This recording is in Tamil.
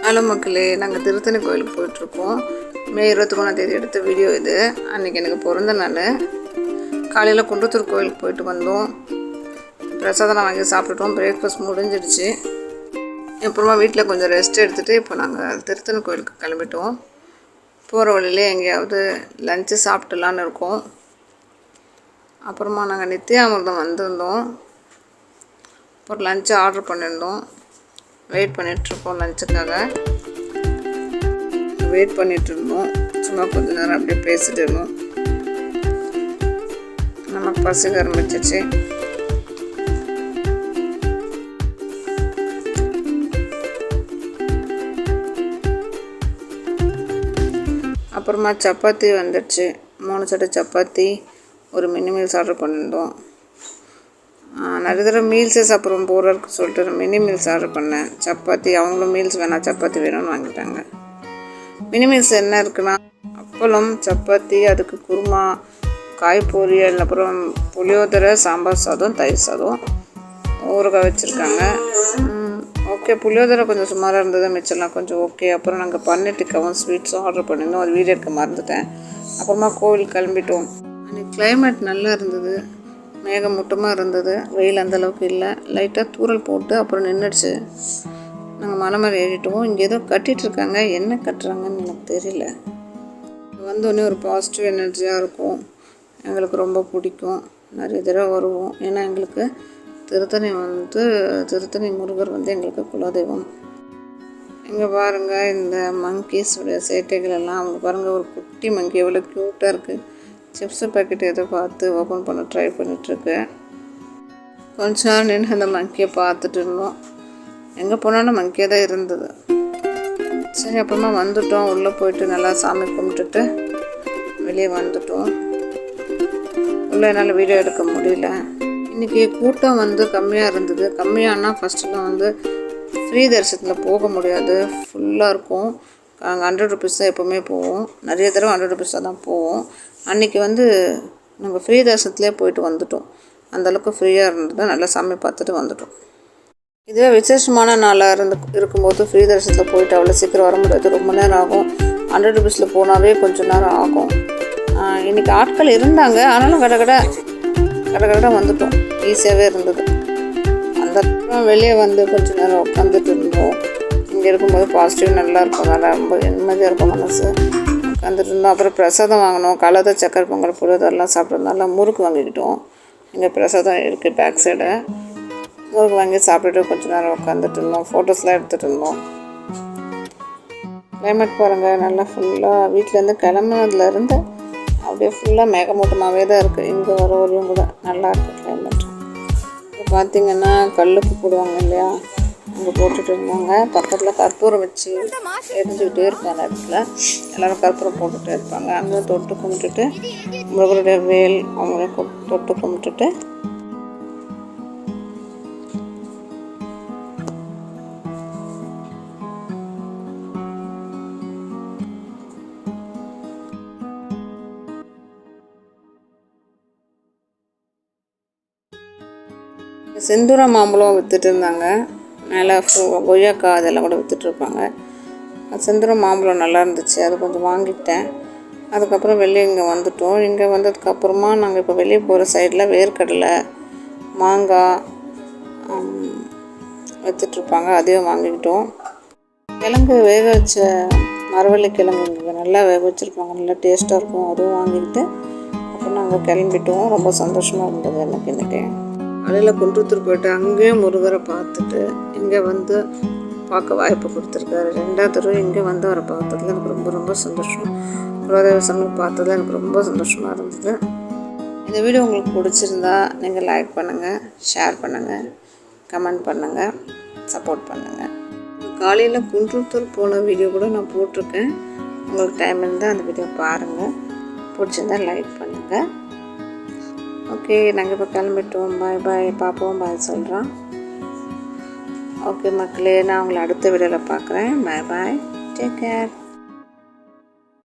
ஹலோ மக்களே, நாங்கள் திருத்தணி கோயிலுக்கு போயிட்டுருக்கோம். மே 23 எடுத்த வீடியோ இது. அன்றைக்கி எனக்கு பிறந்த நாள். காலையில் குன்றத்தூர் கோயிலுக்கு போயிட்டு வந்தோம். பிரசாதம் வாங்கி சாப்பிட்டுட்டோம். பிரேக்ஃபாஸ்ட் முடிஞ்சிடுச்சு. அப்புறமா வீட்டில் கொஞ்சம் ரெஸ்ட் எடுத்துகிட்டு இப்போ நாங்கள் திருத்தணி கோயிலுக்கு கிளம்பிட்டோம். போகிற வழியிலே எங்கேயாவது லஞ்சு சாப்பிட்டுலான்னு இருக்கோம். அப்புறமா நாங்கள் நித்தியாமிர்தம் வந்திருந்தோம். ஒரு லஞ்சு ஆர்டர் பண்ணியிருந்தோம். வெயிட் பண்ணிகிட்ருக்கோம். லஞ்சுக்காக வெயிட் பண்ணிகிட்ருந்தோம். சும்மா கொஞ்ச நேரம் அப்படியே பேசிட்டு இருந்தோம். நமக்கு பசிக்க ஆரம்பிச்சிச்சு. அப்புறமா சப்பாத்தி வந்துடுச்சு. 3 சட்டை சப்பாத்தி, ஒரு மினி மீல்ஸ் ஆர்டர் பண்ணியிருந்தோம். நிறைய தடவை மீல்ஸே சாப்பிட்றோம் போகிற இருக்கு சொல்லிட்டு மினி மீல்ஸ் ஆர்டர் பண்ணேன். சப்பாத்தி அவங்களும் மீல்ஸ் வேணாம், சப்பாத்தி வேணும்னு வாங்கிட்டாங்க. மினி மீல்ஸ் என்ன இருக்குன்னா, அப்பளம், சப்பாத்தி, அதுக்கு குருமா, காய் பொரியல், அப்புறம் புளியோதரை, சாம்பார் சாதம், தயிர் சாதம், ஊறுகாய் வச்சுருக்காங்க. ஓகே, புளியோதரை கொஞ்சம் சுமாராக இருந்தது, மிச்சம்லாம் கொஞ்சம் ஓகே. அப்புறம் நாங்கள் பன்னீர் டிக்காவும் ஸ்வீட்ஸும் ஆர்டர் பண்ணியிருந்தோம். அது வீடியோ எடுக்க மறந்துட்டேன். அப்புறமா கோவில் கிளம்பிட்டோம். அன்றைக்கி கிளைமேட் நல்லா இருந்தது. மேகமூட்டமாக இருந்தது. வெயில் அந்தளவுக்கு இல்லை. லைட்டாக தூரல் போட்டு அப்புறம் நின்றுடுச்சு. நாங்கள் மலை மேலே ஏறிட்டோம். இங்கே ஏதோ கட்டிகிட்ருக்காங்க. என்ன கட்டுறாங்கன்னு எனக்கு தெரியல. வந்தோடனே ஒரு பாசிட்டிவ் எனர்ஜியாக இருக்கும். எங்களுக்கு ரொம்ப பிடிக்கும். நிறைய தடவை வருவோம். ஏன்னா எங்களுக்கு திருத்தணி முருகர் எங்களுக்கு குலதெய்வம். இங்கே பாருங்கள், இந்த மங்கீஸுடைய சேட்டைகள் எல்லாம். அவங்க பாருங்கள், ஒரு குட்டி மங்கி எவ்வளோ க்யூட்டாக இருக்குது. சிப்ஸு பேக்கெட் எதோ பார்த்து ஓப்பன் பண்ண ட்ரை பண்ணிகிட்ருக்கு. கொஞ்ச நேரம் நின்று அந்த மங்கியை பார்த்துட்டு இருந்தோம். எங்கே போனாலும் மங்கியாக தான் இருந்தது. சரி, அப்புறமா வந்துட்டோம். உள்ளே போயிட்டு நல்லா சாமி கும்பிட்டுட்டு வெளியே வந்துட்டோம். உள்ளே என்னால் வீடியோ எடுக்க முடியல. இன்றைக்கி கூட்டம் கம்மியாக இருந்தது. கம்மியானா ஃபஸ்ட்டுலாம் ஃப்ரீ தரிசனத்தில் போக முடியாது, ஃபுல்லாக இருக்கும். நாங்கள் 100 ருபீஸ் தான் எப்போவுமே போவோம். நிறைய தடவை 100 ருபீஸாக தான் போவோம். அன்றைக்கி நாங்கள் ஃப்ரீ தரிசனத்துலேயே போயிட்டு வந்துட்டோம். அந்தளவுக்கு ஃப்ரீயாக இருந்தது. நல்லா சாமி பார்த்துட்டு வந்துட்டோம். இதுவே விசேஷமான நாளாக இருக்கும்போது ஃப்ரீ தரிசனத்தில் போயிட்டு அவ்வளோ சீக்கிரம் வர முடியாது. ரொம்ப நேரம் ஆகும். 100 ருபீஸில் போனாவே கொஞ்சம் நேரம் ஆகும். இன்றைக்கி ஆட்கள் இருந்தாங்க, ஆனாலும் கடை வந்துட்டோம். ஈஸியாகவே இருந்தது. அந்த வெளியே கொஞ்சம் நேரம் உட்காந்துட்டு இருந்தோம். இங்கே இருக்கும்போது பாசிட்டிவ் நல்லா இருக்கும். நல்லா ரொம்ப நிம்மதியாக இருக்கும் மனசு. உட்காந்துட்டு இருந்தோம். அப்புறம் பிரசாதம் வாங்கினோம். கலந்த சக்கரை பொங்கல், புளியோதரெல்லாம் சாப்பிட்றதுனால முறுக்கு வாங்கிக்கிட்டோம். இங்கே பிரசாதம் இருக்குது பேக் சைடு. முறுக்கு வாங்கி சாப்பிட்டுட்டு கொஞ்சம் நேரம் உட்காந்துட்டு இருந்தோம். ஃபோட்டோஸ்லாம் எடுத்துகிட்டு இருந்தோம். கிளைமேட் பாருங்கள், நல்லா ஃபுல்லாக வீட்டிலேருந்து கிளம்புனதுலேருந்து அப்படியே ஃபுல்லாக மேகமூட்டமாகவே தான் இருக்குது. இங்கே வர வரையும் கூட நல்லா இருக்குது கிளைமேட். இப்போ பார்த்திங்கன்னா கல்லுப்பு போடுவாங்க இல்லையா, அங்கே போட்டுட்டு இருந்தாங்க. பக்கத்தில் கற்பூரம் வச்சு எரிஞ்சுக்கிட்டே இருப்பாங்க. இடத்துல எல்லோரும் கற்பூரம் போட்டுகிட்டே இருப்பாங்க. அங்கே தொட்டு கும்பிட்டுட்டு முருகருடைய வேல் அவங்கள தொட்டு கும்பிட்டுட்டு செந்தூர மாம்பழம் விற்றுட்டு இருந்தாங்க. மேலே கொய்யாக்காய் அதெல்லாம் கூட விற்றுட்ருப்பாங்க. செந்தூர மாம்பழம் நல்லா இருந்துச்சு. அது கொஞ்சம் வாங்கிட்டேன். அதுக்கப்புறம் வெளியே இங்கே வந்துட்டோம். இங்கே வந்ததுக்கப்புறமா நாங்கள் இப்போ வெளியே போகிற சைடில் வேர்க்கடலை, மாங்காய் விற்றுட்ருப்பாங்க. அதையும் வாங்கிக்கிட்டோம். கிழங்கு வேக வச்ச மரவள்ளி கிழங்கு இங்கே நல்லா வேக வச்சுருப்பாங்க. நல்லா டேஸ்ட்டாக இருக்கும். அதுவும் வாங்கிக்கிட்டு அப்புறம் நாங்கள் கிளம்பிட்டோம். ரொம்ப சந்தோஷமாக இருந்தது எனக்கு இன்றைக்கி. காலையில் குன்றத்தூர் போய்ட்டு அங்கேயும் முருகரை பார்த்துட்டு இங்கே பார்க்க வாய்ப்பு கொடுத்துருக்காரு. 2வது தடவை இங்கே அவரை பார்த்ததில் எனக்கு ரொம்ப ரொம்ப சந்தோஷம். குலதெய்வ சாமி பார்த்ததில் எனக்கு ரொம்ப சந்தோஷமாக இருந்தது. இந்த வீடியோ உங்களுக்கு பிடிச்சிருந்தா நீங்கள் லைக் பண்ணுங்கள், ஷேர் பண்ணுங்கள், கமெண்ட் பண்ணுங்கள், சப்போர்ட் பண்ணுங்கள். காலையில் குன்றத்தூர் போன வீடியோ கூட நான் போட்டிருக்கேன். உங்களுக்கு டைம் இருந்தால் அந்த வீடியோ பாருங்கள். பிடிச்சிருந்தால் லைக் பண்ணுங்கள். ஓகே, நாங்கள் இப்போ கிளம்பிட்டோம். பாய் பாய். பார்ப்போம், பாய் சொல்கிறோம். ஓகே மக்களே, நான் உங்களை அடுத்த வீடியோவில் பார்க்குறேன். Bye bye. Take care.